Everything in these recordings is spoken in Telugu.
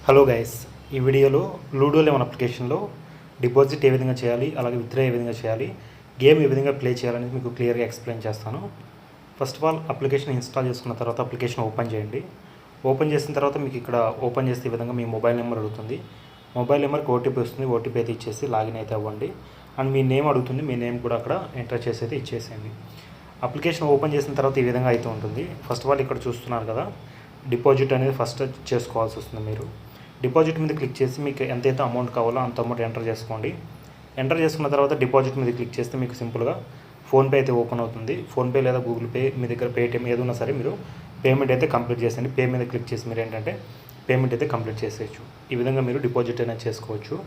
హలో గైస్, ఈ వీడియోలో లూడో లెమన్ అప్లికేషన్లో డిపాజిట్ ఏ విధంగా చేయాలి, అలాగే విత్డ్రా ఏ విధంగా చేయాలి, గేమ్ ఏ విధంగా ప్లే చేయాలని మీకు క్లియర్గా ఎక్స్ప్లెయిన్ చేస్తాను. First of all application install చేసుకున్న తర్వాత అప్లికేషన్ ఓపెన్ చేయండి. ఓపెన్ చేసిన తర్వాత మీకు ఇక్కడ ఓపెన్ చేసే విధంగా మీ మొబైల్ నెంబర్ అడుగుతుంది. మొబైల్ నెంబర్కి ఓటీపీ వస్తుంది. ఓటీపీ అయితే ఇచ్చేసి లాగిన్ అయితే అవ్వండి. అండ్ మీ నేమ్ అడుగుతుంది. మీ నేమ్ కూడా అక్కడ ఎంటర్ చేసి అయితే ఇచ్చేసేయండి. అప్లికేషన్ ఓపెన్ చేసిన తర్వాత ఈ విధంగా అయితే ఉంటుంది. ఫస్ట్ ఆఫ్ ఆల్ ఇక్కడ చూస్తున్నారు కదా, డిపాజిట్ అనేది ఫస్ట్ చేసుకోవాల్సి వస్తుంది. మీరు డిపాజిట్ మీద క్లిక్ చేసి మీకు ఎంతైతే అమౌంట్ కావాలో అంత అమౌంట్ ఎంటర్ చేసుకోండి. ఎంటర్ చేసుకున్న తర్వాత డిపాజిట్ మీద క్లిక్ చేస్తే మీకు సింపుల్గా ఫోన్పే అయితే ఓపెన్ అవుతుంది. ఫోన్పే లేదా గూగుల్ పే, మీ దగ్గర పేటిఎం ఏది ఉన్నా సరే మీరు పేమెంట్ అయితే కంప్లీట్ చేసేయండి. పే మీద క్లిక్ చేసి మీరు ఏంటంటే పేమెంట్ అయితే కంప్లీట్ చేసేయచ్చు. ఈ విధంగా మీరు డిపాజిట్ అనేది చేసుకోవచ్చు.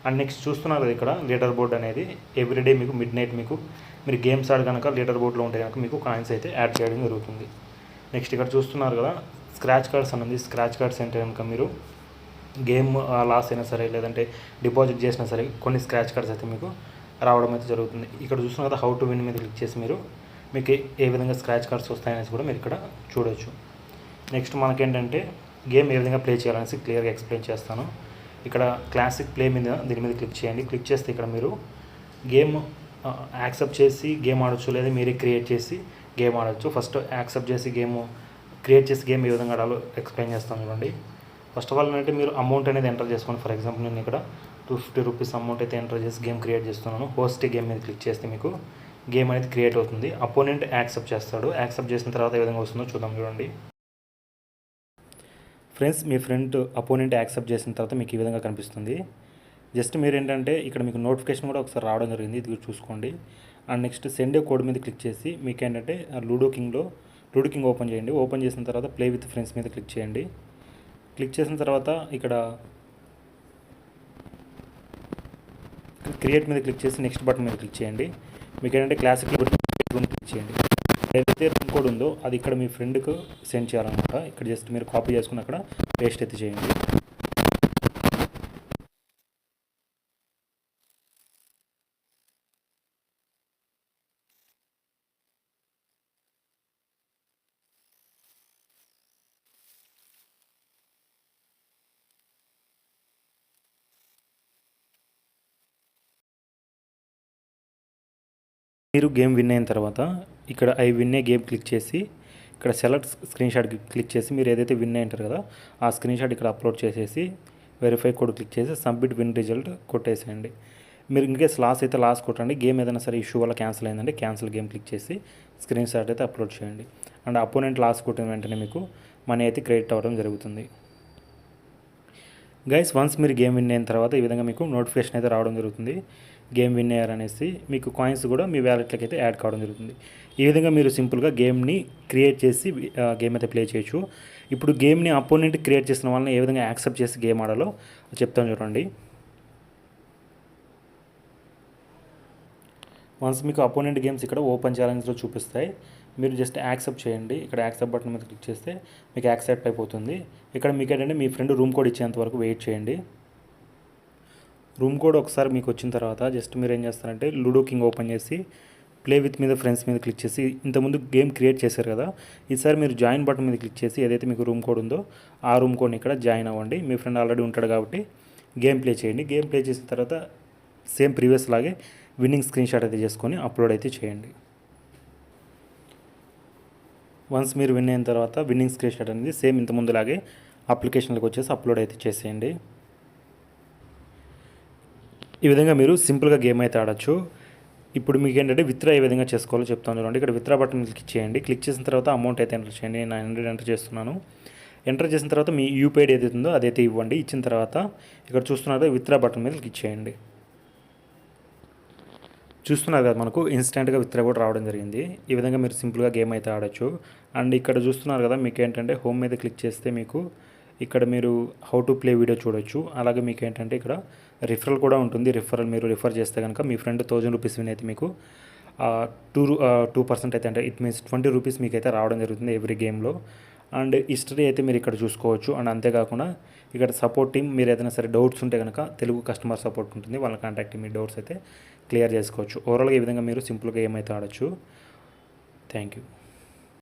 అండ్ నెక్స్ట్ చూస్తున్నారు కదా, ఇక్కడ లీడర్ బోర్డ్ అనేది ఎవ్రీడే మీకు మిడ్ నైట్ మీరు గేమ్స్ ఆడి కనుక లీడర్ బోర్డులో ఉంటే కనుక మీకు కాయిన్స్ అయితే యాడ్ చేయడం జరుగుతుంది. నెక్స్ట్ ఇక్కడ చూస్తున్నారు కదా, స్క్రాచ్ కార్డ్స్ అనేది స్క్రాచ్ కార్డ్స్ అంటే కనుక మీరు గేమ్ లాస్ అయినా సరే లేదంటే డిపాజిట్ చేసినా సరే కొన్ని స్క్రాచ్ కార్డ్స్ అయితే మీకు రావడం అయితే జరుగుతుంది. ఇక్కడ చూస్తున్న కదా, హౌ టు విన్ మీద క్లిక్ చేసి మీకు ఏ విధంగా స్క్రాచ్ కార్డ్స్ వస్తాయనేసి కూడా మీరు ఇక్కడ చూడవచ్చు. నెక్స్ట్ మనకేంటంటే గేమ్ ఏ విధంగా ప్లే చేయాలనేసి క్లియర్గా ఎక్స్ప్లెయిన్ చేస్తాను. ఇక్కడ క్లాసిక్ ప్లే మీద దీని మీద క్లిక్ చేయండి. క్లిక్ చేస్తే ఇక్కడ మీరు గేమ్ యాక్సెప్ట్ చేసి గేమ్ ఆడవచ్చు, లేదా మీరే క్రియేట్ చేసి గేమ్ ఆడవచ్చు. ఫస్ట్ యాక్సెప్ట్ చేసి క్రియేట్ చేసి గేమ్ ఏ విధంగా ఆడాలో ఎక్స్ప్లెయిన్ చేస్తాను చూడండి. ఫస్ట్ ఆఫ్ ఆల్ అంటే మీరు అమౌంట్ అనేది ఎంటర్ చేసుకోండి. ఫర్ ఎగ్జాంపుల్ నేను ఇక్కడ 250 రూపీస్ అమౌంట్ అయితే ఎంటర్ చేసి గేమ్ క్రియేట్ చేస్తున్నాను. హోస్ట్ గేమ్ మీద క్లిక్ చేస్తే మీకు గేమ్ అనేది క్రియేట్ అవుతుంది. అపోనెంట్ యాక్సెప్ట్ చేస్తాడు. యాక్సెప్ట్ చేసిన తర్వాత ఏ విధంగా వస్తుందో చూద్దాం చూడండి. ఫ్రెండ్స్, మీ ఫ్రెండ్ అపోనెంట్ యాక్సెప్ట్ చేసిన తర్వాత మీకు ఈ విధంగా కనిపిస్తుంది. జస్ట్ మీరు ఏంటంటే ఇక్కడ మీకు నోటిఫికేషన్ కూడా ఒకసారి రావడం జరిగింది, ఇది చూసుకోండి. And next send A code మీద క్లిక్ చేసి మీకు ఏంటంటే లూడో కింగ్ ఓపెన్ చేయండి. ఓపెన్ చేసిన తర్వాత ప్లే విత్ ఫ్రెండ్స్ మీద క్లిక్ చేయండి. క్లిక్ చేసిన తర్వాత ఇక్కడ క్రియేట్ మీద క్లిక్ చేసి నెక్స్ట్ బటన్ మీద క్లిక్ చేయండి. మీకు ఏంటంటే క్లాసిక్ రూమ్ క్లిక్ చేయండి. ఏదైతే రూమ్ కోడ్ ఉందో అది ఇక్కడ మీ ఫ్రెండ్కు సెండ్ చేయాలన్నమాట. ఇక్కడ జస్ట్ మీరు కాపీ చేసుకుని అక్కడ పేస్ట్ అయితే చేయండి. మీరు గేమ్ విన్ అయిన తర్వాత ఇక్కడ I win a game click చేసి ఇక్కడ సెలెక్ట్ స్క్రీన్ షాట్ క్లిక్ చేసి మీరు ఏదైతే విన్ అయ్యారు కదా ఆ స్క్రీన్ షాట్ ఇక్కడ అప్లోడ్ చేసేసి వెరిఫై కోడ్ క్లిక్ చేసి సబ్మిట్ విన్ రిజల్ట్ కొట్టేసేయండి. మీరు ఇన్కేస్ లాస్ అయితే లాస్ కొట్టండి. గేమ్ ఏదైనా సరే ఇష్యూ వల్ల క్యాన్సిల్ అయిందంటే క్యాన్సిల్ గేమ్ క్లిక్ చేసి స్క్రీన్ షాట్ అయితే అప్లోడ్ చేయండి. అండ్ అపోనెంట్ లాస్ కొట్టిన వెంటనే మీకు మనీ అయితే క్రెడిట్ అవ్వడం జరుగుతుంది. గైస్, వన్స్ మీరు గేమ్ విన్ అయిన తర్వాత ఈ విధంగా మీకు నోటిఫికేషన్ అయితే రావడం జరుగుతుంది. గేమ్ విన్ అయ్యారనేసి మీకు కాయిన్స్ కూడా మీ వ్యాలెట్లోకి అయితే యాడ్ కావడం జరుగుతుంది. ఈ విధంగా మీరు సింపుల్గా గేమ్ని క్రియేట్ చేసి గేమ్ అయితే ప్లే చేయొచ్చు. ఇప్పుడు గేమ్ని అపోనెంట్ క్రియేట్ చేసిన వాళ్ళని ఏ విధంగా యాక్సెప్ట్ చేసి గేమ్ ఆడాలో చెప్తాను చూడండి. వన్స్ మీకు అపోనెంట్ గేమ్స్ ఇక్కడ ఓపెన్ ఛాలెంజ్లో చూపిస్తాయి. మీరు జస్ట్ యాక్సెప్ట్ చేయండి. ఇక్కడ యాక్సెప్ట్ బటన్ మీద క్లిక్ చేస్తే మీకు యాక్సెప్ట్ అయిపోతుంది. ఇక్కడ మీకు ఏంటంటే మీ ఫ్రెండ్ రూమ్ కోడ్ ఇచ్చేంత వరకు వెయిట్ చేయండి. రూమ్ కోడ్ ఒకసారి మీకు వచ్చిన తర్వాత జస్ట్ మీరు ఏం చేస్తారంటే లూడో కింగ్ ఓపెన్ చేసి ప్లే విత్ మీద ఫ్రెండ్స్ మీద క్లిక్ చేసి ఇంతకుముందు గేమ్ క్రియేట్ చేశారు కదా, ఈసారి మీరు జాయిన్ బటన్ మీద క్లిక్ చేసి ఏదైతే మీకు రూమ్ కోడ్ ఉందో ఆ రూమ్ కోడ్ని ఇక్కడ జాయిన్ అవ్వండి. మీ ఫ్రెండ్ ఆల్రెడీ ఉంటాడు కాబట్టి గేమ్ ప్లే చేయండి. గేమ్ ప్లే చేసిన తర్వాత సేమ్ ప్రీవియస్ లాగే విన్నింగ్ స్క్రీన్ షాట్ అయితే చేసుకొని అప్లోడ్ అయితే చేయండి. వన్స్ మీరు విన్ అయిన తర్వాత విన్నింగ్ స్క్రీన్ షాట్ అనేది సేమ్ ఇంతకుముందులాగే అప్లికేషన్లోకి వచ్చేసి అప్లోడ్ అయితే చేసేయండి. ఈ విధంగా మీరు సింపుల్గా గేమ్ అయితే ఆడచ్చు. ఇప్పుడు మీకు ఏంటంటే విత్డ్రా ఏ విధంగా చేసుకోవాలో చెప్తాను చూడండి. ఇక్కడ విత్డ్రా బటన్ క్లిక్ చేయండి. క్లిక్ చేసిన తర్వాత అమౌంట్ అయితే ఎంటర్ చేయండి. నేను 900 ఎంటర్ చేస్తున్నాను. ఎంటర్ చేసిన తర్వాత మీ యూపీఐ ఏదైతే ఉందో అదైతే ఇవ్వండి. ఇచ్చిన తర్వాత ఇక్కడ చూస్తున్నారు విత్డ్రా బటన్ మీద క్లిక్ చేయండి. చూస్తున్నారు కదా, మనకు ఇన్స్టెంట్గా విత్డ్రా కూడా రావడం జరిగింది. ఈ విధంగా మీరు సింపుల్గా గేమ్ అయితే ఆడచ్చు. అండ్ ఇక్కడ చూస్తున్నారు కదా, మీకు ఏంటంటే హోమ్ మీద క్లిక్ చేస్తే మీకు ఇక్కడ మీరు హౌ టు ప్లే వీడియో చూడొచ్చు. అలాగే మీకు ఏంటంటే ఇక్కడ రిఫరల్ కూడా ఉంటుంది. మీరు రిఫర్ చేస్తే కనుక మీ ఫ్రెండ్ 1000 రూపీస్ విన్ అయితే మీకు 2% అయితే అంటే ఇట్ మీన్స్ 20 రూపీస్ మీకు అయితే రావడం జరుగుతుంది ఎవ్రీ గేమ్లో. అండ్ హిస్టరీ అయితే మీరు ఇక్కడ చూసుకోవచ్చు. అండ్ అంతేకాకుండా ఇక్కడ సపోర్ట్ టీమ్, మీరు ఏదైనా సరే డౌట్స్ ఉంటే కనుక తెలుగు కస్టమర్ సపోర్ట్ ఉంటుంది, వాళ్ళని కాంటాక్ట్ మీ డౌట్స్ అయితే క్లియర్ చేసుకోవచ్చు. ఓవరాల్గా ఈ విధంగా మీరు సింపుల్గా గేమ్ అయితే ఆడచ్చు. Thank you.